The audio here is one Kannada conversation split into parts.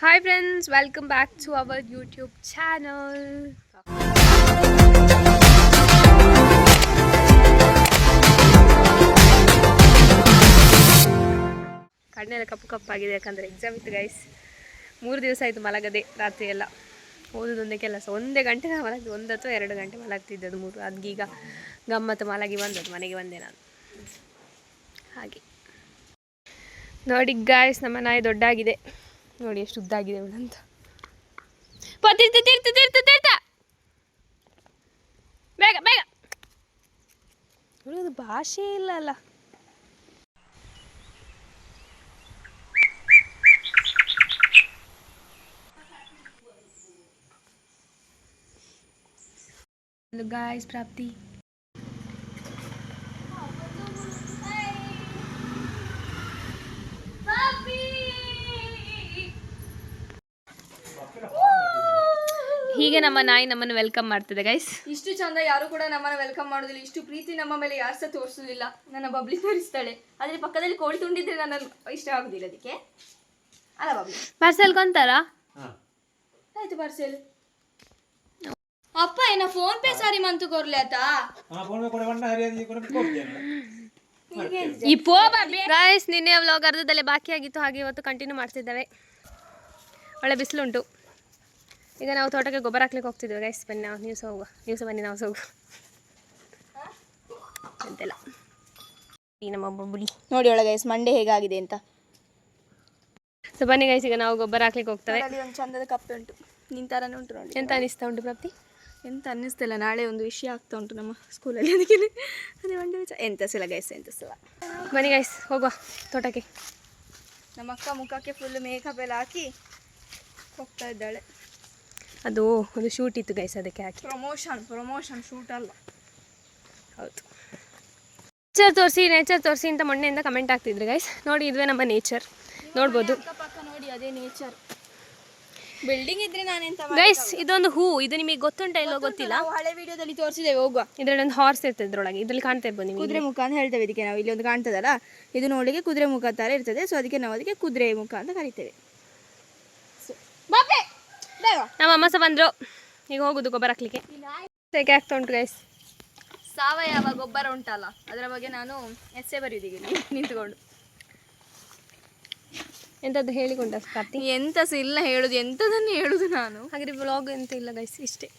Hi friends, welcome back to our YouTube channel. ಕಣ್ಣೆಲ್ಲ ಕಪ್ಪು ಕಪ್ಪಾಗಿದೆ ಯಾಕಂದರೆ ಎಕ್ಸಾಮ್ ಇತ್ತು ಗೈಸ್. 3 ದಿವಸ ಆಯಿತು ಮಲಗದೆ, ರಾತ್ರಿ ಎಲ್ಲ ಓದೋದೊಂದೇ ಕೆಲಸ. 1 ಗಂಟೆ ನಾನು ಮಲಗ್ದು, 1 ಅಥವಾ 2 ಗಂಟೆ ಮಲಗ್ತಿದ್ದದು 3. ಅದೀಗ ಗಮ್ಮತ್ತು ಮಲಗಿ ಬಂದದ್ದು, ಮನೆಗೆ ಬಂದೆ ನಾನು. ಹಾಗೆ ನೋಡಿ ಗಾಯ್ಸ್, ನಮ್ಮ ನಾಯಿ ದೊಡ್ಡಾಗಿದೆ ನೋಡಿ, ಎಷ್ಟು ಉದ್ದಾಗಿದೆ ಅವಳಂತ. ಬೇಗ ಬೇಗ, ಅವಳದು ಭಾಷೆ ಇಲ್ಲ ಅಲ್ಲ. ಗಾಯ್ಸ್, ಪ್ರಾಪ್ತಿ ಹೀಗೆ ನಮ್ಮ ನಾಯಿ ನಮ್ಮನ್ನು ವೆಲ್ಕಮ್ ಮಾಡ್ತಿದೆ ಗೈಸ್. ಇಷ್ಟು ಚಂದ ಯಾರು ಕೂಡ ನಮ್ಮನ್ನ ವೆಲ್ಕಮ್ ಮಾಡೋದಿಲ್ಲ, ಇಷ್ಟು ಪ್ರೀತಿ ನಮ್ಮ ಮೇಲೆ ಯಾರು ಸಹ ತೋರಿಸುದಿಲ್ಲ. ನನ್ನ ಬಬ್ಲಿ ತೋರಿಸ್ತಾಳೆ, ಆದ್ರೆ ಪಕ್ಕದಲ್ಲಿ ಕೋಳಿ ತುಂಡಿದ್ರೆ ನನ್ನ ಇಷ್ಟ ಆಗುದಿಲ್ಲ ಅದಕ್ಕೆ. ಅಲ್ಲ ಬಬ್ಲಿ, ಪಾರ್ಸೆಲ್ ಕೊಂತಾರ ಆಯ್ತು ಪಾರ್ಸೆಲ್. ಅಪ್ಪ ಏನ ಫೋನ್ ಪೇ ಸಾರಿ ಮಂತು ಕೊರ್ಲೆ ಆತ ಗೈಸ್. ನಿನ್ನೆ ವ್ಲಾಗ್ ಅರ್ಧದಲ್ಲೇ ಬಾಕಿ ಆಗಿತ್ತು, ಹಾಗೆ ಇವತ್ತು ಕಂಟಿನ್ಯೂ ಮಾಡ್ತಿದ್ದೇವೆ. ಒಳ್ಳೆ ಬಿಸಿಲುಂಟು. ಈಗ ನಾವು ತೋಟಕ್ಕೆ ಗೊಬ್ಬರ ಹಾಕ್ಲಿಕ್ಕೆ ಹೋಗ್ತಿದ್ದೇವೆ ಗೈಸ್. ಬನ್ನಿ, ನೀವು ಸಹ ಹೋಗುವ, ನೀವು ಸಹ ಬನ್ನಿ, ನಾವು ಸಹ ಹೋಗುವ ಅಂತೆಲ್ಲ. ಈ ನಮ್ಮ ಬುಲಿ ನೋಡಿ ಒಳಗೆ ಗೈಸ್ ಮಂಡೆ ಹೇಗಾಗಿದೆ ಅಂತ. ಸೊ ಬನ್ನಿ ಗೈಸ್, ಈಗ ನಾವು ಗೊಬ್ಬರ ಹಾಕ್ಲಿಕ್ಕೆ ಹೋಗ್ತೇವೆ. ಅಲ್ಲಿ ಒಂದು ಚಂದದ ಕಪ್ಪೆ ಉಂಟು, ನಿನ್ ತರನೇ ಉಂಟು ನೋಡಿ. ಎಂತ ಅನಿಸ್ತಾ ಉಂಟು ಪ್ರಾಪ್ತಿ? ಎಂತ ಅನ್ನಿಸ್ತಿಲ್ಲ, ನಾಳೆ ಒಂದು ವಿಷಯ ಆಗ್ತಾ ಉಂಟು ನಮ್ಮ ಸ್ಕೂಲಲ್ಲಿ, ಅದಕ್ಕೆ ಅದೇ ಮಂಡೆ ವಿಚಾರ. ಎಂತ ಸಿಲ ಗೈಸ್, ಎಂತ ಸಿಲ. ಬನ್ನಿ ಗೈಸ್, ಹೋಗುವ ತೋಟಕ್ಕೆ. ನಮ್ಮ ಅಕ್ಕ ಮುಖಕ್ಕೆ ಫುಲ್ ಮೇಕಪ್ ಎಲ್ಲ ಹಾಕಿ ಹೋಗ್ತಾ ಇದ್ದಾಳೆ. ಅದು ಒಂದು ಶೂಟ್ ಇತ್ತು ಗೈಸ್, ಅದಕ್ಕೆ ಹಾಕಿ. ಪ್ರಮೋಷನ್ ಶೂಟ್ ಅಲ್ಲ. ಹೌದು. ನೇಚರ್ ತೋರಿಸಿ ಅಂತ ಮೊನ್ನೆಯಿಂದ ಕಮೆಂಟ್ ಆಗ್ತಿದ್ರು ಗೈಸ್. ನೋಡಿ, ಇದುವೇ ನಮ್ಮ ನೇಚರ್, ನೋಡ್ಬೋದು. ಅಕ್ಕಪಕ್ಕ ನೋಡಿ, ಅದೇ ನೇಚರ್. ಬಿಲ್ಡಿಂಗ್ ಇದ್ರೆ ನಾನೆಂತ ಗೈಸ್, ಇದೊಂದು ಹೂ, ಇದು ನಿಮಗೆ ಗೊತ್ತುಂಟ ಇಲ್ಲೋ ಗೊತ್ತಿಲ್ಲ. ಹಳೆ ವಿಡಿಯೋದಲ್ಲಿ ತೋರಿಸಿದ್ದೇವೆ, ಹೋಗುವ. ಇದರಲ್ಲಿ ಒಂದು ಹಾರ್ಸ್ ಇರ್ತದೆ, ಇದ್ರೊಳಗೆ ಇದ್ರಲ್ಲಿ ಕಾಣ್ತಾ ಇರ್ಬೋದು ನಿಮಗೆ. ಕುದುರೆ ಮುಖ ಅಂತ ಹೇಳ್ತೇವೆ ಇದಕ್ಕೆ ನಾವು. ಇಲ್ಲಿ ಒಂದು ಕಾಣ್ತದಲ್ಲ, ಇದು ನೋಡಿಗೆ ಕುದುರೆ ಮುಖ ತರ ಇರ್ತದೆ. ಸೊ ಅದಕ್ಕೆ ನಾವು ಅದಕ್ಕೆ ಕುದುರೆ ಮುಖ ಅಂತ ಕರಿತೇವೆ. ನಮ್ಮ ಅಮ್ಮ ಸಹ ಬಂದ್ರು, ಈಗ ಹೋಗುದು ಗೊಬ್ಬರ ಹಾಕ್ಲಿಕ್ಕೆ. ಹೇಗೆ ಆಗ್ತಾ ಉಂಟು ಗೈಸ್? ಸಾವಯವ ಗೊಬ್ಬರ ಉಂಟಲ್ಲ, ಅದರ ಬಗ್ಗೆ ನಾನು ಎಸ್ಸೆ ಬರೆಯುವುದಿಗೆ ನಿಂತುಕೊಂಡು. ಎಂಥದ್ದು ಹೇಳಿಕೊಂಡ ಪ್ರಾಪ್ತಿ? ಎಂತ ಸಹ ಇಲ್ಲ ಹೇಳುದು, ಎಂಥದನ್ನು ಹೇಳುದು ನಾನು. ಹಾಗೆ ವ್ಲಾಗ್ ಎಂತ ಇಲ್ಲ ಗೈಸ್, ಇಷ್ಟೇ,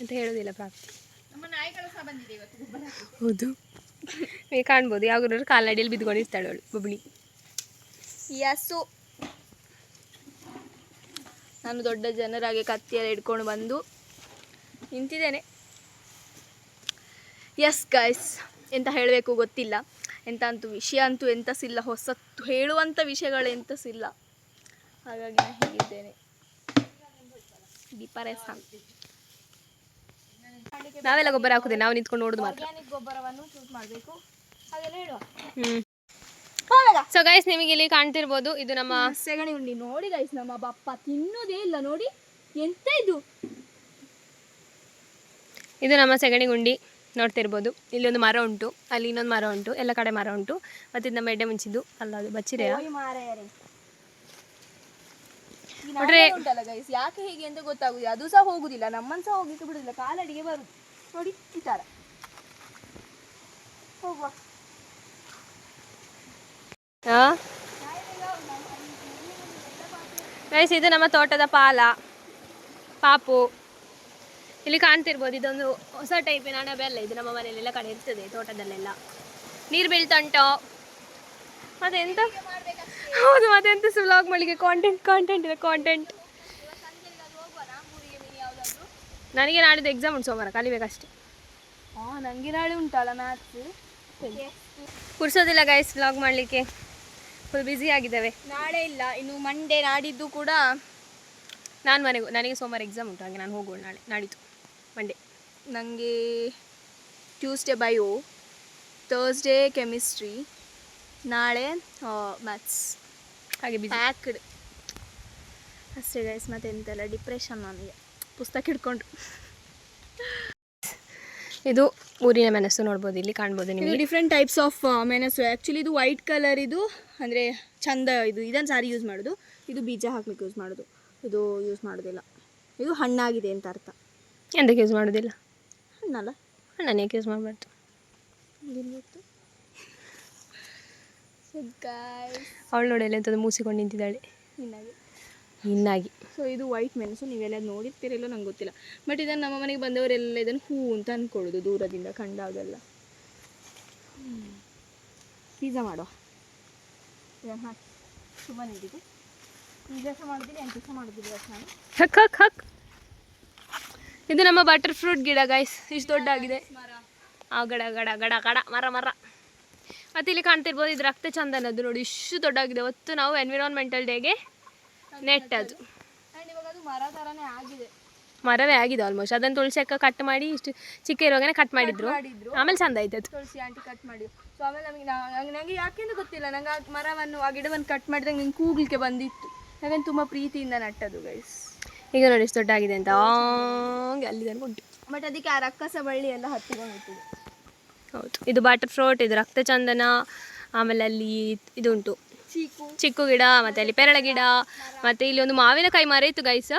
ಎಂತ ಹೇಳೋದಿಲ್ಲ ಪ್ರಾಪ್ತಿ. ನಮ್ಮ ನಾಯಿಗಳು ಸಹ ಬಂದಿದೆ ಇವತ್ತು ಗೊಬ್ಬರ. ಹೌದು, ನೀವು ಕಾಣ್ಬೋದು, ಯಾವಾಗಲೂ ಕಾಲ್ನಡಿಯಲ್ಲಿ ಬಿದ್ದುಕೊಂಡಿರ್ತಾಳೆ ಅವಳು ಬಬ್ಲಿ. ಯಸ್ಸು, ನಾನು ದೊಡ್ಡ ಜನರಾಗಿ ಕತ್ತಿಯಲ್ಲಿ ಹಿಡ್ಕೊಂಡು ಬಂದು ನಿಂತಿದ್ದೇನೆ. ಎಸ್ ಗೈಸ್, ಎಂತ ಹೇಳಬೇಕು ಗೊತ್ತಿಲ್ಲ. ಎಂತ ಅಂತೂ ವಿಷಯ ಅಂತೂ ಎಂತ ಸಿಲ್ಲ, ಹೊಸತ್ತು ಹೇಳುವಂಥ ವಿಷಯಗಳು ಎಂತ ಸಿಲ್ಲ. ಹಾಗಾಗಿ ನಾನು ಹೀಗಿದ್ದೇನೆ. ನಾವೆಲ್ಲ ಗೊಬ್ಬರ ಹಾಕುದೇ, ನಾವು ನಿಂತ್ಕೊಂಡು ನೋಡುದು ಮಾತ್ರ. ಆರ್ಗ್ಯಾನಿಕ್ ಗೊಬ್ಬರವನ್ನು ಚೂಸ್ ಮಾಡಬೇಕು, ಹಾಗೆಲ್ಲ ಹೇಳುವ. ಸೊ ಗೈಸ್, ನಿಮಗೆ ಇಲ್ಲಿ ಕಾಣ್ತಿರ್ಬೋದು, ಇದು ನಮ್ಮ ಸೆಗಣಿ ಉಂಡಿ. ನೋಡಿ ಗೈಸ್, ನಮ್ಮ ಬಪ್ಪ ತಿನ್ನೋದೇ ಇಲ್ಲ ನೋಡಿ, ಎಂತ ಇದು. ಇದು ನಮ್ಮ ಸೆಗಣಿ ಗುಂಡಿ, ನೋಡ್ತಿರ್ಬೋದು. ಇಲ್ಲಿ ಒಂದು ಮರ ಉಂಟು, ಅಲ್ಲಿ ಇನ್ನೊಂದು ಮರ ಉಂಟು, ಎಲ್ಲ ಕಡೆ ಮರ ಉಂಟು. ಮತ್ತು ಇದು ನಮ್ಮ ಎಡ್ಡೆ ಮುಂಚಿದ್ದು ಅಲ್ಲ, ಅದು ಬಚ್ಚಿರೆಯ ನೋಡ್ರೆ ಉಂಟಲ್ಲ ಗೈಸ್. ಯಾಕೆ ಹೀಗೆ ಅಂತ ಗೊತ್ತಾಗುದಿಲ್ಲ. ಅದು ಸಹ ಹೋಗುದಿಲ್ಲ, ನಮ್ಮನ್ನು ಸಹ ಹೋಗ್ಲಿಕ್ಕೆ ಬಿಡುದಿಲ್ಲ, ಕಾಲಡಿಗೆ ಬರುದು ನೋಡಿ ಈ ತರ. ಹೋಗುವ. ಗೈಸ್, ಇದು ನಮ್ಮ ತೋಟದ ಪಾಪು. ಇಲ್ಲಿ ಕಾಣ್ತಿರ್ಬೋದು, ಇದೊಂದು ಹೊಸ ಟೈಪಿನ ಅಣಬೆ ಅಲ್ಲ, ಇದು ನಮ್ಮ ಮನೆಯಲ್ಲೆಲ್ಲ ಕಡೆ ಇರ್ತದೆ, ತೋಟದಲ್ಲೆಲ್ಲ. ನೀರು ಬೀಳ್ತಂಟೋ ಮತ್ತೆ ಎಂತ. ಹೌದು, ಮತ್ತೆ ಎಂತ ವ್ಲಾಗ್ ಮಾಡಲಿಕ್ಕೆ ಕಾಂಟೆಂಟ್ ಇದೆ, ಕಾಂಟೆಂಟ್. ನನಗೆ ನಾಡಿದ್ದು ಎಕ್ಸಾಮ್ ಉಂಟು, ಸೋಮವಾರ ಕಲಿಬೇಕಷ್ಟೆ. ನನಗೆ ನಾಳೆ ಉಂಟಲ್ಲ ಮ್ಯಾಥ್ಸ್, ಕುರ್ಸೋದಿಲ್ಲ ಗೈಸ್ ವ್ಲಾಗ್ ಮಾಡಲಿಕ್ಕೆ, ಫುಲ್ ಬ್ಯುಸಿ ಆಗಿದ್ದಾವೆ. ನಾಳೆ ಇಲ್ಲ, ಇನ್ನು ಮಂಡೇ ನಾಡಿದ್ದು ಕೂಡ ನನಗೆ ಸೋಮವಾರ ಎಕ್ಸಾಮ್ ಉಂಟು, ಹಾಗೆ ನಾನು ಹೋಗೋಣ ನಾಡಿದ್ದು ಮಂಡೇ. ನನಗೆ ಟ್ಯೂಸ್ಡೇ ಬಯೋ, ಥರ್ಸ್ಡೇ ಕೆಮಿಸ್ಟ್ರಿ, ನಾಳೆ ಮ್ಯಾಥ್ಸ್, ಹಾಗೆ ಪ್ಯಾಕ್ಡ್ ಅಷ್ಟೇ ಗೈಸ್. ಮತ್ತೆ ಎಂತೆಲ್ಲ ಡಿಪ್ರೆಷನ್ ನನಗೆ, ಪುಸ್ತಕ ಹಿಡ್ಕೊಂಡು. ಇದು ಊರಿನ ಮೆಣಸು ನೋಡ್ಬೋದು, ಇಲ್ಲಿ ಕಾಣ್ಬೋದು ಇದು ನಿಮಗೆ. ಡಿಫ್ರೆಂಟ್ ಟೈಪ್ಸ್ ಆಫ್ ಮೆಣಸು. ಆ್ಯಕ್ಚುಲಿ ಇದು ವೈಟ್ ಕಲರ್, ಇದು ಅಂದರೆ ಚಂದ, ಇದನ್ನು ಸಾರಿ ಯೂಸ್ ಮಾಡೋದು. ಇದು ಬೀಜ ಹಾಕ್ಲಿಕ್ಕೆ ಯೂಸ್ ಮಾಡೋದು, ಇದು ಯೂಸ್ ಮಾಡೋದಿಲ್ಲ. ಇದು ಹಣ್ಣಾಗಿದೆ ಅಂತ ಅರ್ಥ. ಎಂತಕ್ಕೆ ಯೂಸ್ ಮಾಡೋದಿಲ್ಲ? ಹಣ್ಣಲ್ಲ, ಹಣ್ಣನ್ನು ಯಾಕೆ ಯೂಸ್ ಮಾಡಬಾರ್ದು? ಅವಳು ನೋಡಿ ಎಲ್ಲ ಎಂಥದ್ದು ಮೂಸಿಕೊಂಡು ನಿಂತಿದ್ದಾಳೆ ಇನ್ನಾಗಿ. ಸೊ ಇದು ವೈಟ್ ಮೆಣಸು, ನೀವೆಲ್ಲ ನೋಡಿರ್ತೀರಿಲ್ಲ ನಂಗೆ ಗೊತ್ತಿಲ್ಲ. ಬಟ್ ಇದನ್ನು ನಮ್ಮ ಮನೆಗೆ ಬಂದವರೆಲ್ಲ ಇದನ್ನು ಹೂ ಅಂತ ಅಂದ್ಕೊಳ್ಳೋದು ದೂರದಿಂದ ಕಂಡಾಗೆಲ್ಲ. ಪಿಜ್ಜಾ ಮಾಡುವ, ಇದನ್ನು ಹಾಕಿ ಸುಮ್ಮನೆ ಇದ್ದಿದ್ದು. ಈ ಕೆಲಸ ಮಾಡೋದಿಲ್ಲ, ಏನು ಕೆಲಸ ಮಾಡೋದಿಲ್ಲ ನಾನು. ಹಕ್ ಹಕ್ ಹಕ್. ಇದು ನಮ್ಮ ಬಟರ್ ಫ್ರೂಟ್ ಗಿಡ ಗೈಸ್, ಇಷ್ಟು ದೊಡ್ಡಾಗಿದೆ. ಆ ಗಡ ಗಡ ಗಡ ಗಡ ಮರ ಮರ. ಮತ್ತು ಇಲ್ಲಿ ಕಾಣ್ತಿರ್ಬೋದು, ಇದು ರಕ್ತ ಚಂದನದ್ದು ನೋಡಿ, ಇಷ್ಟು ದೊಡ್ಡಾಗಿದೆ. ಅವತ್ತು ನಾವು ಎನ್ವಿರಾನ್ಮೆಂಟಲ್ ಡೇಗೆ ನೆಟ್ಟದು. ಆ್ಯಂಡ್ ಇವಾಗ ಅದು ಮರ ಥರನೇ ಆಗಿದೆ, ಮರವೇ ಆಗಿದೆ ಆಲ್ಮೋಸ್ಟ್. ಅದನ್ನು ತುಳಸಿ ಅಕ್ಕ ಕಟ್ ಮಾಡಿ ಇಷ್ಟು ಚಿಕ್ಕ ಇರುವಾಗನೇ ಕಟ್ ಮಾಡಿದ್ರು, ಆಮೇಲೆ ಚಂದ ಆಯ್ತು ಅದು. ತುಳಸಿ ಆಂಟಿ ಕಟ್ ಮಾಡಿ. ಸೊ ಆಮೇಲೆ ನನಗೆ ಯಾಕೆಂದು ಗೊತ್ತಿಲ್ಲ, ನಂಗೆ ಆ ಮರವನ್ನು, ಆ ಗಿಡವನ್ನು ಕಟ್ ಮಾಡಿದಾಗ ನಂಗೆ ಕೂಗ್ಲಿಕ್ಕೆ ಬಂದಿತ್ತು. ನಾವೇನು ತುಂಬ ಪ್ರೀತಿಯಿಂದ ನಟ್ಟದು ಗೈಸ್. ಈಗ ನೋಡಿ ಎಷ್ಟು ದೊಡ್ಡಾಗಿದೆ ಅಂತ, ಹಂಗೆ ಅಲ್ಲಿ ಉಂಟು. ಬಟ್ ಅದಕ್ಕೆ ಆ ರಕ್ಕಸ ಬಳ್ಳಿ ಎಲ್ಲ ಹತ್ತಿಕೊಂಡಿರ್ತದೆ. ಹೌದು, ಇದು ಬಟರ್ ಫ್ರೂಟ್, ಇದು ರಕ್ತ ಚಂದನ. ಆಮೇಲೆ ಅಲ್ಲಿ ಇದು ಉಂಟು ಚಿಕ್ಕು ಗಿಡ, ಮತ್ತು ಅಲ್ಲಿ ಪೆರಳ ಗಿಡ, ಮತ್ತು ಇಲ್ಲಿ ಒಂದು ಮಾವಿನಕಾಯಿ ಮರ ಇತ್ತು ಗೈಸ್.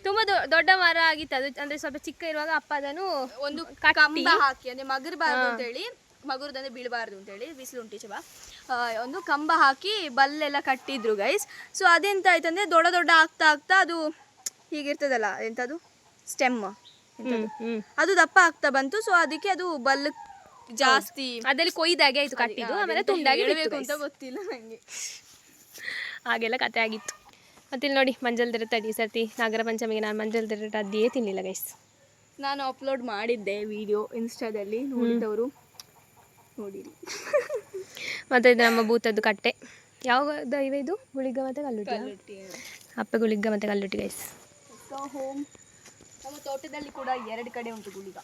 ತುಂಬ ದೊಡ್ಡ ಮರ ಆಗಿತ್ತು ಅದು. ಅಂದರೆ ಸ್ವಲ್ಪ ಚಿಕ್ಕ ಇರುವಾಗ ಅಪ್ಪ ಅದನ್ನು ಒಂದು ಕಂಬ ಹಾಕಿ, ಅಂದರೆ ಮಗರಬಾರ್ದು ಅಂತೇಳಿ, ಮಗುರದಂದ್ರೆ ಬೀಳಬಾರ್ದು ಅಂತೇಳಿ, ಬಿಸಿಲು ಉಂಟು ಚಬ, ಒಂದು ಕಂಬ ಹಾಕಿ ಬಲ್ಲೆಲ್ಲ ಕಟ್ಟಿದ್ರು ಗೈಸ್. ಸೊ ಅದೆಂತ ಆಯ್ತಂದರೆ ದೊಡ್ಡ ದೊಡ್ಡ ಆಗ್ತಾ ಆಗ್ತಾ ಅದು ಹೀಗಿರ್ತದಲ್ಲ, ಎಂಥದ್ದು ಸ್ಟೆಮ್, ಅದು ದಪ್ಪ ಆಗ್ತಾ ಬಂತು. ಸೊ ಅದಕ್ಕೆ ಅದು ಬಲ್ ಜಾಸ್ತಿ ಅದರಲ್ಲಿ ಕೊಯ್ದಾಗೆ ಆಯಿತು, ಕಟ್ಟಿದ್ದು ಆಮೇಲೆ ತುಂಡಾಗಿ ಅಂತ ಗೊತ್ತಿಲ್ಲ ನನಗೆ. ಹಾಗೆಲ್ಲ ಕತೆ ಆಗಿತ್ತು. ಮತ್ತು ಇಲ್ಲಿ ನೋಡಿ ಮಂಜಲ್ ದಿರತಡಿ, ಸರ್ತಿ ನಾಗರ ಪಂಚಮಿಗೆ ನಾನು ಮಂಜಲ್ ದಿರಟ ಅದೇ ತಿನ್ನಿಲ್ಲ ಗೈಸ್. ನಾನು ಅಪ್ಲೋಡ್ ಮಾಡಿದ್ದೆ ವಿಡಿಯೋ ಇನ್ಸ್ಟಾದಲ್ಲಿ, ನೋಡಿದವರು ನೋಡಿರಿ. ಮತ್ತು ಇದು ನಮ್ಮ ಭೂತದ್ದು ಕಟ್ಟೆ. ಯಾವ್ದು ಇವೆ ಇದು? ಗುಳಿಗ ಮತ್ತು ಕಲ್ಲುಟ್ಟಿ. ಅಪ್ಪೆ ಗುಳಿಗ ಮತ್ತು ಕಲ್ಲುಟ್ಟಿ ಗೈಸ್. ಹೋಮ್ ನಮ್ಮ ತೋಟದಲ್ಲಿ ಕೂಡ 2 ಕಡೆ ಉಂಟು ಗುಳಿಗ.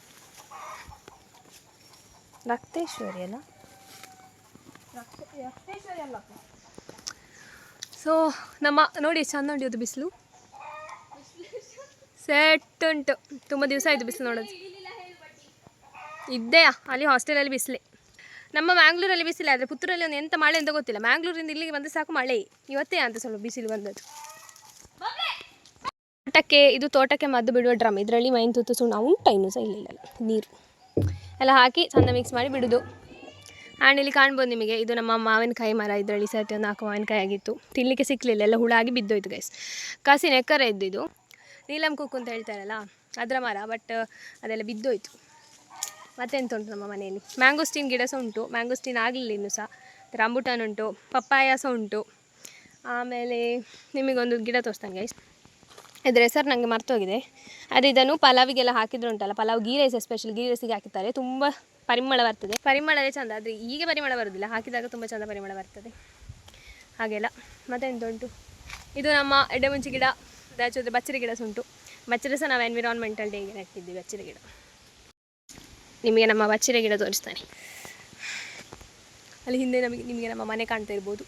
ರಕ್ತೇಶ್ವರಿ ಅಲ್ಲ? ರಕ್ತೇಶ್ವರಿ ಅಲ್ಲ. ಸೊ ನಮ್ಮ ನೋಡಿ ಚಂದ ನೋಡಿ, ಅದು ಬಿಸಿಲು ಸೆಟ್ ಉಂಟು. ತುಂಬ ದಿವಸ ಆಯಿತು ಬಿಸಿಲು ನೋಡೋದು. ಇದ್ದೆಯಾ ಅಲ್ಲಿ ಹಾಸ್ಟೆಲಲ್ಲಿ ಬಿಸಿಲೇ. ನಮ್ಮ ಮ್ಯಾಂಗ್ಳೂರಲ್ಲಿ ಬಿಸಿಲೇ, ಆದರೆ ಪುತ್ತೂರಲ್ಲಿ ಒಂದು ಎಂಥ ಮಳೆ ಅಂತ ಗೊತ್ತಿಲ್ಲ. ಮ್ಯಾಂಗ್ಳೂರಿಂದ ಇಲ್ಲಿಗೆ ಬಂದರೆ ಸಾಕು ಮಳೆ. ಇವತ್ತೇ ಅಂತ ಸ್ವಲ್ಪ ಬಿಸಿಲು ಬಂದದ್ದು. ತೋಟಕ್ಕೆ ಮದ್ದು ಬಿಡುವ ಡ್ರಮ್, ಇದರಲ್ಲಿ ಮೈನ್ ತುತ್ತು ಸುಣ್ಣ ಉಂಟ ಇನ್ನೂ ಸಹ ಇಲ್ಲ ನೀರು ಎಲ್ಲ ಹಾಕಿ ಚಂದ ಮಿಕ್ಸ್ ಮಾಡಿ ಬಿಡೋದು. ಆ್ಯಂಡ್ ಇಲ್ಲಿ ಕಾಣ್ಬೋದು ನಿಮಗೆ, ಇದು ನಮ್ಮ ಮಾವಿನಕಾಯಿ ಮರ. ಇದರಲ್ಲಿ ಸರ್ತಿ ಒಂದು 4 ಮಾವಿನಕಾಯಿ ಆಗಿತ್ತು, ತಿನ್ನಲಿಕ್ಕೆ ಸಿಕ್ಕಲಿಲ್ಲ, ಎಲ್ಲ ಹುಳಾಗಿ ಬಿದ್ದೋಯ್ತು ಗೈಸ್. ಕಸಿ ನೆಕ್ಕರೆ ಇದ್ದಿದ್ದು, ನೀಲಮ್ ಕುಕ್ಕು ಅಂತ ಹೇಳ್ತಾರಲ್ಲ ಅದರ ಮರ. ಬಟ್ ಅದೆಲ್ಲ ಬಿದ್ದೋಯ್ತು. ಮತ್ತೆಂತ ಉಂಟು ನಮ್ಮ ಮನೆಯಲ್ಲಿ, ಮ್ಯಾಂಗೋಸ್ಟೀನ್ ಗಿಡ ಸಹ ಉಂಟು. ಮ್ಯಾಂಗೋಸ್ಟೀನ್ ಆಗಲಿಲ್ಲ ಇನ್ನೂ ಸಹ. ರಂಬುಟಾನ್ ಉಂಟು, ಪಪ್ಪಾಯ ಸಹ ಉಂಟು. ಆಮೇಲೆ ನಿಮಗೊಂದು ಗಿಡ ತೋರಿಸ್ತಾನೆ ಗೈಸ್, ಇದ್ರ ಹೆಸರು ನನಗೆ ಮರ್ತೋಗಿದೆ. ಅದು ಇದನ್ನು ಪಲಾವಿಗೆಲ್ಲ ಹಾಕಿದ್ರು ಉಂಟಲ್ಲ, ಪಲಾವ್ ಗೀ ರೈಸ್, ಎಸ್ಪೆಷಲಿ ಗೀ ರೈಸಿಗೆ ಹಾಕಿದ್ದಾರೆ. ತುಂಬ ಪರಿಮಳ ಬರ್ತದೆ, ಪರಿಮಳವೇ ಚಂದ. ಆದರೆ ಈಗ ಪರಿಮಳ ಬರೋದಿಲ್ಲ, ಹಾಕಿದಾಗ ತುಂಬ ಚಂದ ಪರಿಮಳ ಬರ್ತದೆ ಹಾಗೆಲ್ಲ. ಮತ್ತೆಂತ ಉಂಟು, ಇದು ನಮ್ಮ ಎಡೆಮುಂಚಿ ಗಿಡ, ದಾಚೋದ್ರೆ ಬಚ್ಚರಿ ಗಿಡ ಸಹ ಉಂಟು. ಬಚ್ಚರಿ ಸಹ ನಾವು ಎನ್ವಿರಾನ್ಮೆಂಟಲ್ ಡೇಗೆ ನೆಟ್ಟಿದ್ದೀವಿ ಬಚ್ಚರಿ ಗಿಡ. ನಿಮಗೆ ನಮ್ಮ ಬಚ್ಚರಿ ಗಿಡ ತೋರಿಸ್ತಾನೆ. ಅಲ್ಲಿ ಹಿಂದೆ ನಿಮಗೆ ನಮ್ಮ ಮನೆ ಕಾಣ್ತಾ ಇರ್ಬೋದು.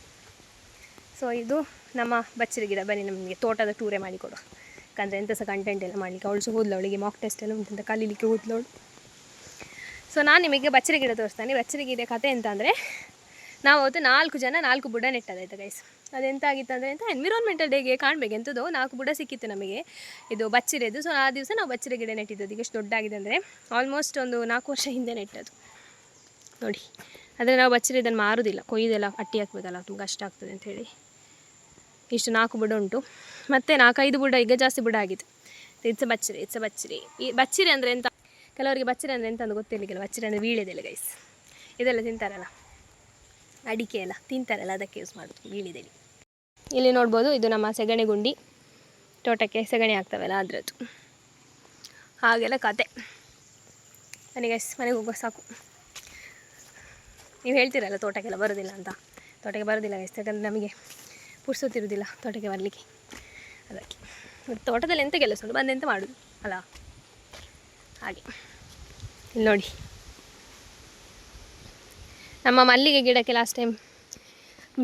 ಸೊ ಇದು ನಮ್ಮ ಬಚ್ಚರಿ ಗಿಡ. ಬನ್ನಿ ನಮಗೆ ತೋಟದ ಟೂರೇ ಮಾಡಿಕೊಡುವ, ಯಾಕಂದರೆ ಎಂಥ ಸಹ ಕಂಟೆಂಟ್ ಎಲ್ಲ ಮಾಡಲಿಕ್ಕೆ. ಅವಳು ಸಹ ಹೋದ್ಲು, ಅವಳಿಗೆ ಮಾಕ್ ಟೆಸ್ಟ್ ಎಲ್ಲ ಉಂಟಂತ ಕಲೀಲಿಕ್ಕೆ ಹೋದ್ಲವಳು. ಸೊ ನಾನು ನಿಮಗೆ ಬಚ್ಚರಿ ಗಿಡ ತೋರಿಸ್ತಾನೆ. ಬಚ್ಚರಿ ಗಿಡ ಕತೆ ಅಂತ ಅಂದರೆ, ನಾವು ಅವತ್ತು 4 ಜನ 4 ಬುಡ ನೆಟ್ಟದಾಯ್ತು ಗೈಸ್. ಅದೆಂತ ಆಗಿತ್ತು ಅಂದರೆ, ಎಂತ ಎನ್ವಿರಾನ್ಮೆಂಟಲ್ ಡೇಗೆ ಕಾಣಬೇಕು ಎಂಥದ್ದು 4 ಬುಡ ಸಿಕ್ಕಿತ್ತು ನಮಗೆ, ಇದು ಬಚ್ಚರಿದು. ಸೊ ಆ ದಿವಸ ನಾವು ಬಚ್ಚರಿ ಗಿಡ ನೆಟ್ಟಿದ್ದು. ಈಗ ಎಷ್ಟು ದೊಡ್ಡಾಗಿದೆ ಅಂದರೆ, ಆಲ್ಮೋಸ್ಟ್ ಒಂದು 4 ವರ್ಷ ಹಿಂದೆ ನೆಟ್ಟದು ನೋಡಿ. ಆದರೆ ನಾವು ಬಚ್ಚರಿ ಇದನ್ನು ಮಾರೋದಿಲ್ಲ, ಕೊಯ್ದೆಲ್ಲ ಅಟ್ಟಿ ಹಾಕಬೇಕಲ್ಲ, ತುಂಬ ಕಷ್ಟ ಆಗ್ತದೆ ಅಂಥೇಳಿ ಇಷ್ಟು 4 ಬುಡ ಉಂಟು. ಮತ್ತು 4-5 ಬುಡ ಈಗ ಜಾಸ್ತಿ ಬುಡ ಆಗಿದೆ. ಇಟ್ಸ್ ಬಚ್ಚರಿ. ಈ ಬಚ್ಚರಿ ಅಂದರೆ ಎಂತ, ಕೆಲವರಿಗೆ ಬಚ್ಚರಿ ಅಂದರೆ ಎಂತ ಅಂತ ಗೊತ್ತಿರಲಿಕ್ಕಿಲ್ಲ. ಬಚ್ಚರಿ ಅಂದರೆ ವೀಳ್ಯದೆಲೆ ಗೈಸ್, ಇದೆಲ್ಲ ತಿಂತಾರಲ್ಲ, ಅಡಿಕೆ ಎಲ್ಲ ತಿಂತಾರಲ್ಲ, ಅದಕ್ಕೆ ಯೂಸ್ ಮಾಡೋದು ವೀಳ್ಯದೆಲೆ. ಇಲ್ಲಿ ನೋಡ್ಬೋದು, ಇದು ನಮ್ಮ ಸೆಗಣಿ ಗುಂಡಿ, ತೋಟಕ್ಕೆ ಸೆಗಣಿ ಆಗ್ತವಲ್ಲ ಅದರದ್ದು. ಹಾಗೆಲ್ಲ ಕತೆ. ಬನ್ನಿ ಗೈಸ್, ಮನೆಗೆ ಹೋಗುವ ಸಾಕು. ನೀವು ಹೇಳ್ತೀರಲ್ಲ ತೋಟಕ್ಕೆಲ್ಲ ಬರೋದಿಲ್ಲ ಅಂತ. ತೋಟಕ್ಕೆ ಬರೋದಿಲ್ಲ ಗೈಸ್, ಯಾಕಂದರೆ ನಮಗೆ ಪುರ್ಸೊತ್ತಿರೋದಿಲ್ಲ ತೋಟಕ್ಕೆ ಬರಲಿಕ್ಕೆ. ಅದಕ್ಕೆ ತೋಟದಲ್ಲಿ ಎಂತ ಕೆಲಸ ಉಂಟು, ಬಂದೆಂತ ಮಾಡೋದು ಅಲ್ಲ, ಹಾಗೆ. ಇಲ್ಲಿ ನೋಡಿ, ನಮ್ಮ ಮಲ್ಲಿಗೆ ಗಿಡಕ್ಕೆ ಲಾಸ್ಟ್ ಟೈಮ್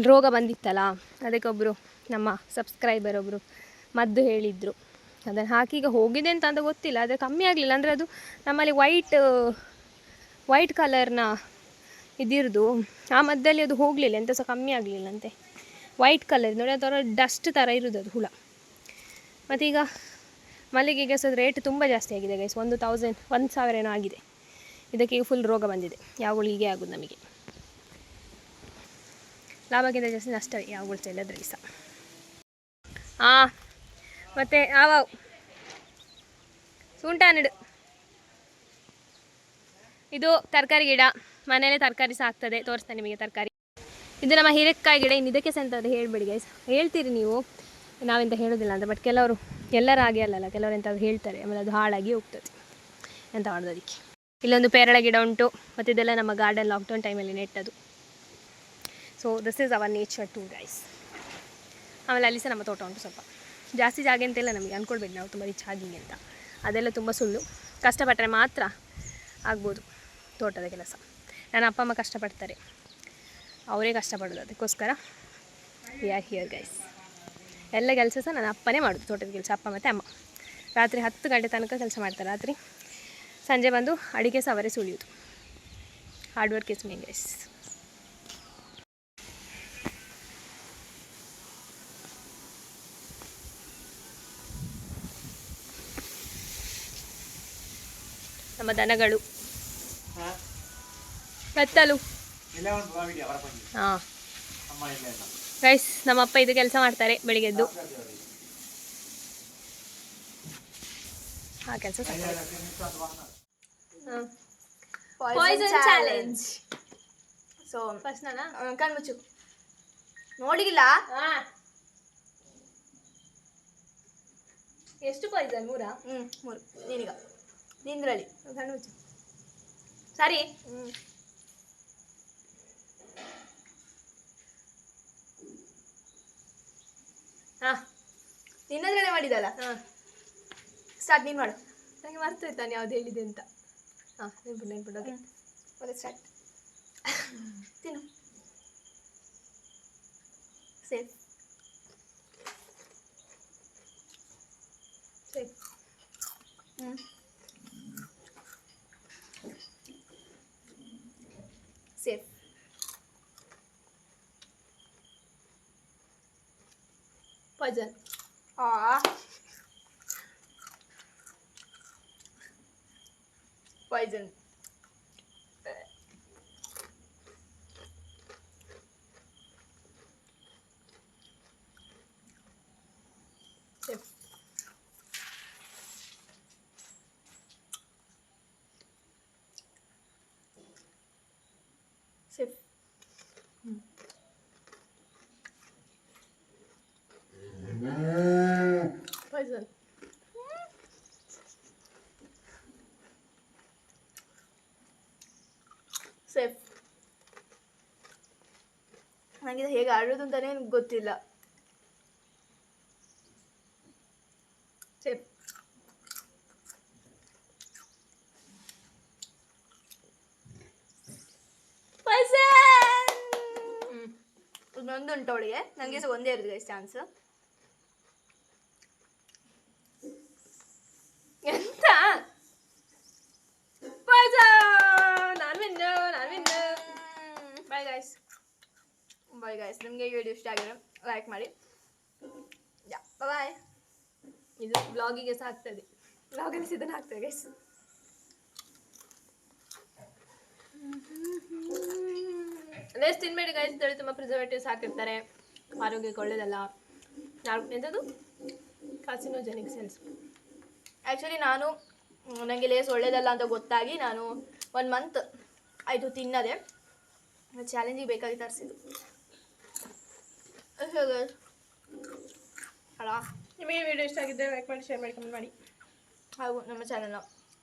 ರೋಗ ಬಂದಿತ್ತಲ್ಲ, ಅದಕ್ಕೊಬ್ಬರು ನಮ್ಮ ಸಬ್ಸ್ಕ್ರೈಬರ್ ಒಬ್ಬರು ಮದ್ದು ಹೇಳಿದರು. ಅದನ್ನು ಹಾಕಿ ಈಗ ಹೋಗಿದೆ ಅಂತ ಗೊತ್ತಿಲ್ಲ, ಆದರೆ ಕಮ್ಮಿ ಆಗಲಿಲ್ಲ. ಅಂದರೆ ಅದು ನಮ್ಮಲ್ಲಿ ವೈಟ್ ವೈಟ್ ಕಲರ್ನ ಇದಿರ್ದು ಆ ಮಧ್ಯದಲ್ಲಿ ಅದು ಹೋಗಲಿಲ್ಲ, ಎಂತ ಸಹ ಕಮ್ಮಿ ಆಗಲಿಲ್ಲಂತೆ. ವೈಟ್ ಕಲರ್ ನೋಡಿ, ಅದರ ಡಸ್ಟ್ ಥರ ಇರೋದು ಅದು ಹುಳ. ಮತ್ತೀಗ ಮಲ್ಲಿಗೆಗೆ ಸಹ ರೇಟ್ ತುಂಬ ಜಾಸ್ತಿ ಆಗಿದೆ ಗೈಸ್. 1,000 ಏನೋ ಆಗಿದೆ. ಇದಕ್ಕೆ ಈಗ ಫುಲ್ ರೋಗ ಬಂದಿದೆ. ಯಾವಾಗಲೂ ಹೀಗೆ ಆಗೋದು ನಮಗೆ. ಲಾಭಕ್ಕಿಂತ ಜಾಸ್ತಿ ನಷ್ಟವೇ ಯಾವಾಗಲೂ ಚೆಲ್ಲದ್ರಲ್ಲಿ ಸಹ. ಮತ್ತು ಸುಂಟಾನಿಡು ಇದು ತರಕಾರಿ ಗಿಡ. ಮನೆಯಲ್ಲೇ ತರಕಾರಿ ಸಹ ಆಗ್ತದೆ. ತೋರಿಸ್ತೇನೆ ನಿಮಗೆ ತರಕಾರಿ. ಇದು ನಮ್ಮ ಹೀರೆಕಾಯಿ ಗಿಡ. ಇನ್ನು ಇದಕ್ಕೆ ಸಹ ಎಂತಾದ್ರು ಹೇಳಬೇಡಿ ಗೈಸ್. ಹೇಳ್ತೀರಿ ನೀವು, ನಾವೆಂತ ಹೇಳೋದಿಲ್ಲ ಅಂತ. ಬಟ್ ಕೆಲವರು ಎಲ್ಲರ ಹಾಗೆ ಅಲ್ಲಲ್ಲ, ಕೆಲವರು ಎಂತಾದ್ರು ಹೇಳ್ತಾರೆ, ಆಮೇಲೆ ಅದು ಹಾಳಾಗಿ ಹೋಗ್ತದೆ. ಎಂತ ಮಾಡೋದು ಅದಕ್ಕೆ. ಇಲ್ಲೊಂದು ಪೇರಳೆ ಗಿಡ ಉಂಟು. ಮತ್ತು ಇದೆಲ್ಲ ನಮ್ಮ ಗಾರ್ಡನ್ ಲಾಕ್ಡೌನ್ ಟೈಮಲ್ಲಿ ನೆಟ್ಟದು. So this is our nature too guys. ಆಮೇಲೆ ಅಲ್ಲಿ ಸಹ ನಮ್ಮ ತೋಟ ಉಂಟು. ಸ್ವಲ್ಪ ಜಾಸ್ತಿ ಜಾಗ ಅಂತೆಲ್ಲ ನಮಗೆ ಅಂದ್ಕೊಳ್ಬೇಡಿ ನಾವು ತುಂಬ ರಿಚ್ ಆಗಿಂಗೆ ಅಂತ. ಅದೆಲ್ಲ ತುಂಬ ಸುಳ್ಳು. ಕಷ್ಟಪಟ್ಟರೆ ಮಾತ್ರ ಆಗ್ಬೋದು ತೋಟದ ಕೆಲಸ. ನನ್ನ ಅಪ್ಪ ಅಮ್ಮ ಕಷ್ಟಪಡ್ತಾರೆ, ಅವರೇ ಕಷ್ಟಪಡೋದು. ಅದಕ್ಕೋಸ್ಕರ ವಿ ಆರ್ ಹಿಯರ್ ಗೈಸ್. ಎಲ್ಲ ಕೆಲಸ ಸಹ ನನ್ನ ಅಪ್ಪನೇ ಮಾಡೋದು, ತೋಟದ ಕೆಲಸ. ಅಪ್ಪ ಮತ್ತು ಅಮ್ಮ ರಾತ್ರಿ 10 ಗಂಟೆ ತನಕ ಕೆಲಸ ಮಾಡ್ತಾರೆ. ರಾತ್ರಿ ಸಂಜೆ ಬಂದು ಅಡಿಗೆ ಸಹ ಅವರೇ ಸುಳಿಯೋದು. Hard work is main guys. ನಮ್ಮ ದನಗಳು ಕತ್ತಲು. ಹಾಂ ಗೈಸ್, ನಮ್ಮಪ್ಪ ಇದು ಕೆಲಸ ಮಾಡ್ತಾರೆ ಬೆಳಿಗ್ಗೆದ್ದು. ಆ ಕೆಲಸ ಪಾಯ್ಸನ್ ಚಾಲೆಂಜ್. ಸೊ ಫಸ್ಟ್ ನಾನು ಕಣ್ಮುಚ್ಚು. ನೋಡಿಲ್ಲ. ಎಷ್ಟು ಪಾಯ್ಸನ್? 3? 3. ನೀನೀಗ ನಿಂದ್ರಳಿ. ಕಣ್ಮುಚ್ಚು. ಸರಿ. ಹಾಂ, ನಿನ್ನದ್ರಲ್ಲೇ ಮಾಡಿದಲ್ಲ. ಹಾಂ, ಸ್ಟಾರ್ಟ್. ನೀನು ಮಾಡು. ನನಗೆ ಮರ್ತೋಯ್ತು ನಾನು ಯಾವ್ದು ಹೇಳಿದೆ ಅಂತ. ಹಾಂ, ನೆನ್ಪಿಡು. Okay, okay start. ತಿನ್ನು. Safe. Safe. Safe. Poison. Poison. Safe. Safe. Poison. Safe. ನನಗೆ ಹೇಗೆ ಆಡೋದು ಅಂತಾನೆ ಗೊತ್ತಿಲ್ಲ. ಸೇಫ್. ಇನ್ನೊಂದು ಉಂಟು ಅವಳಿಗೆ. ನನಗೆ ಸಹ ಒಂದೇ ಇರೋದು ಗೈಸ್ ಚಾನ್ಸ್. ಎಂತ? ಪಾಯ್ಸನ್. ನಾನು win. Bye guys. Bye guys. ನಿಮಗೆ ಈ ವಿಡಿಯೋ ಇಷ್ಟ ಆಗಿದ್ರೆ ಲೈಕ್ ಮಾಡಿ. ಬಾಯ್. ಇದು ಬ್ಲಾಗಿಗೆ ಸಹ ಆಗ್ತದೆ. ಬ್ಲಾಗಲ್ಲಿ ಸಿದನ ಆಗ್ತದೆ ಗೈಸ್. Lace ತಿನ್ಬೇಡಿ guys. ಇದರಲ್ಲಿ ತುಂಬ ಪ್ರಿಸರ್ವೇಟಿವ್ಸ್ ಹಾಕಿರ್ತಾರೆ, ಆರೋಗ್ಯಕ್ಕೆ ಒಳ್ಳೆಯದಲ್ಲ. ಎಂಥದ್ದು ಕಾರ್ಸಿನೋಜೆನಿಕ್ ಸೆಲ್ಸ್. ಆ್ಯಕ್ಚುಲಿ ನಾನು ನನಗೆ ಲೇಸ್ ಒಳ್ಳೇದಲ್ಲ ಅಂತ ಗೊತ್ತಾಗಿ ನಾನು 1 ಮಂತ್ ಆಯಿತು ತಿನ್ನದೆ. ಚಾಲೆಂಜಿಗೆ ಬೇಕಾಗಿ ತರಿಸಿದ್ದು. ಅಲ್ಲ, ನಿಮಗೆ ವಿಡಿಯೋ ಇಷ್ಟ ಆಗಿದ್ದರೆ ಲೈಕ್ ಮಾಡಿ, ಶೇರ್ ಮಾಡಿ, ಕಮೆಂಟ್ ಮಾಡಿ. ಹಾಗೂ ನಮ್ಮ ಚಾನಲ್ನ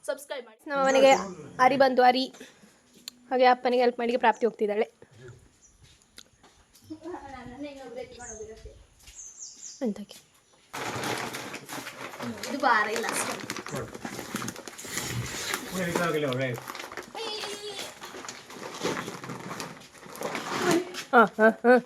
ಸಬ್ಸ್ಕ್ರೈಬ್ ಮಾಡಿ. ನಮ್ಮ ಮನೆಗೆ ಅರಿ ಬಂತು. ಅರಿ ಹಾಗೆ ಅಪ್ಪನಿಗೆ ಹೆಲ್ಪ್ ಮಾಡಿ ಪ್ರಾಪ್ತಿ ಹೋಗ್ತಿದ್ದಾಳೆ. ಎಂತಕ್ಕೆ ಇದು ಭಾರ ಇಲ್ಲ ಅಷ್ಟೇ. ಹಾಂ ಹಾಂ ಹಾಂ